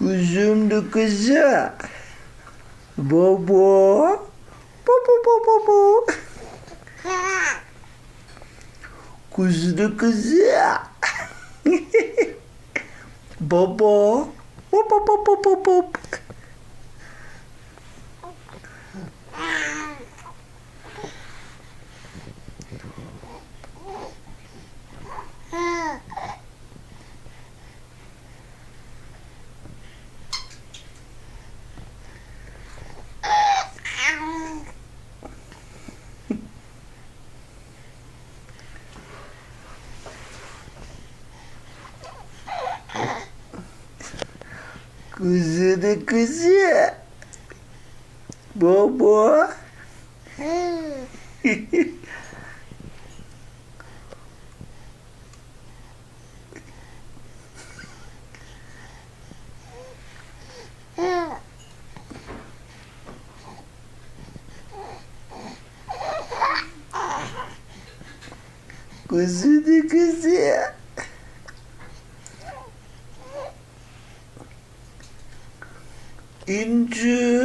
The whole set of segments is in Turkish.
Kuzumdu kızı. Baba. Baba baba baba. Kuzudu kızı. Baba. Baba baba baba. Kuzudu kızı. Baba. Kuzudu kızı. İnci.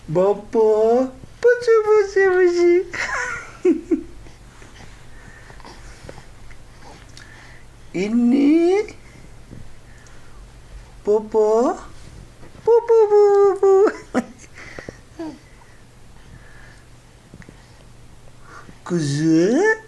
Baba. Bıcı bıcı bıcı. İnni. Baba. Baba baba. Kuzu.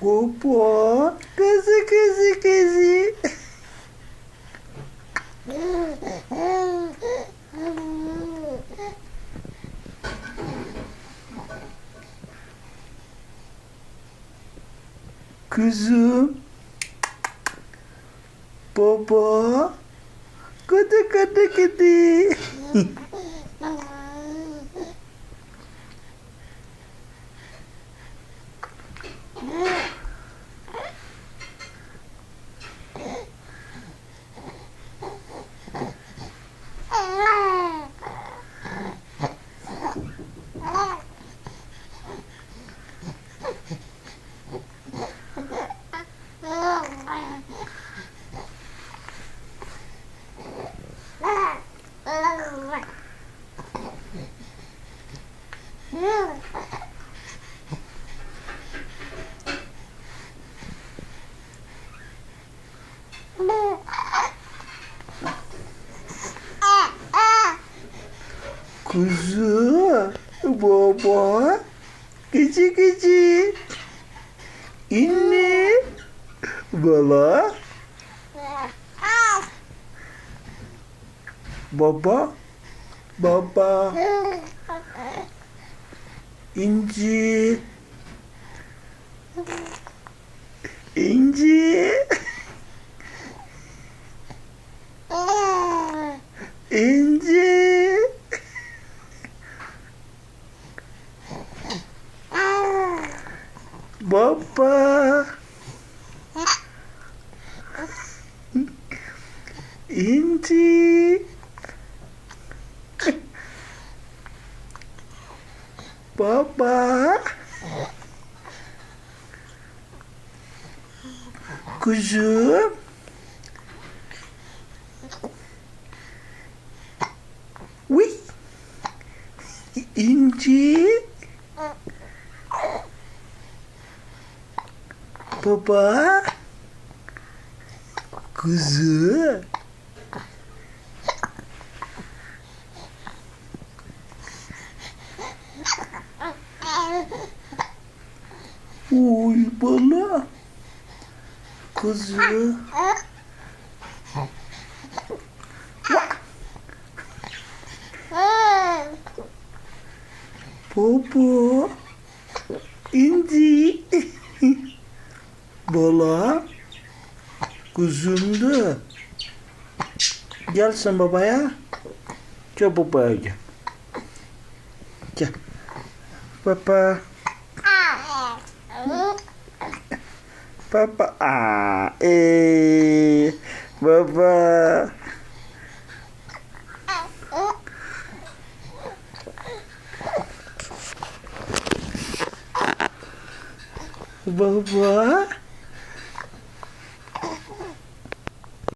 Baba. Kızı kızı kızı. Kızım. Baba. Kıdı kıdı kıdı. Kuzu. Baba. Kızı kızı. İnni. Bala. Baba. Baba. İnci. İnci. İnci. Baba. İnci. Baba. Kuzum. Uy. İnci. Baba. Kuzu. Uy bala. Kuzu. Popo. İnci. Bala. Kuzumdu. Gel sen babaya. Gel babaya gel. Gel. Papa. Papa. Baba. Baba.